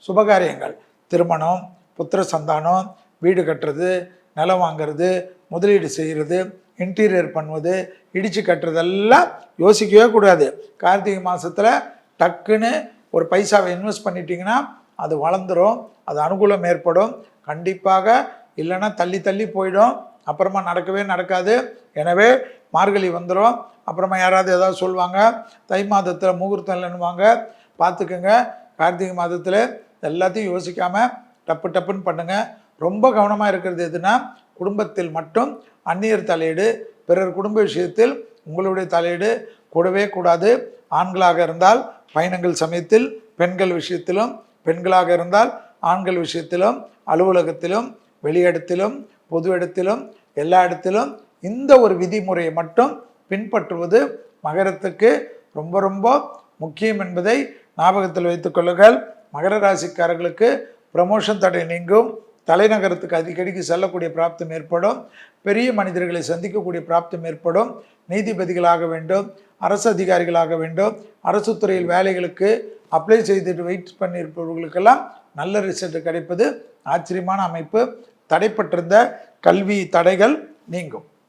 சுபகாரியங்கள், திருமணம், புத்திர சந்தானம், வீடு கட்டுறது, நிலம் வாங்கிறது, முதலீடு செய்கிறது, இன்டீரியர் பண்ணுவது, இடித்து கட்டுறதெல்லாம் யோசிக்கவே கூடாது. கார்த்திகை மாதத்தில் டக்குன்னு ஒரு பைசாவை இன்வெஸ்ட் பண்ணிட்டீங்கன்னா அது வளர்ந்துடும், அது அனுகூலம் ஏற்படும். கண்டிப்பாக இல்லைன்னா தள்ளி தள்ளி போயிடும், அப்புறமா நடக்கவே நடக்காது. எனவே மார்கழி வந்துடும், அப்புறமா யாராவது ஏதாவது சொல்லுவாங்க தை மாதத்தில் முகூர்த்தம் இல்லைன்னுவாங்க. பார்த்துக்குங்க, கார்த்திகை மாதத்தில் எல்லாத்தையும் யோசிக்காமல் டப்பு டப்புன்னு பண்ணுங்கள். ரொம்ப கவனமாக இருக்கிறது எதுனா, குடும்பத்தில் மட்டும் அந்நியர் தலையீடு, பிறர் குடும்ப விஷயத்தில் உங்களுடைய தலையீடு கூடவே கூடாது. ஆண்களாக இருந்தால் பயணங்கள் சமயத்தில் பெண்கள் விஷயத்திலும், பெண்களாக இருந்தால் ஆண்கள் விஷயத்திலும், அலுவலகத்திலும், வெளியிடத்திலும், பொது இடத்திலும், எல்லா இடத்திலும் இந்த ஒரு விதிமுறையை மட்டும் பின்பற்றுவது மகரத்துக்கு ரொம்ப ரொம்ப முக்கியம் என்பதை ஞாபகத்தில் வைத்துக் கொள்ளுங்கள். மகர ராசிக்காரர்களுக்கு ப்ரமோஷன் தடை நீங்கும், தலைநகரத்துக்கு அடிக்கடிக்கு செல்லக்கூடிய பிராப்தம் ஏற்படும், பெரிய மனிதர்களை சந்திக்கக்கூடிய பிராப்தம் ஏற்படும், நீதிபதிகளாக வேண்டும், அரசு அதிகாரிகளாக வேண்டும், அரசு துறையில் வேலைகளுக்கு அப்ளை செய்துட்டு வெயிட் பண்ணியிருப்பவர்களுக்கெல்லாம் நல்ல ரிசல்ட் கிடைப்பது ஆச்சரியமான அமைப்பு. தடைப்பட்டிருந்த கல்வி தடைகள் நீங்கும்.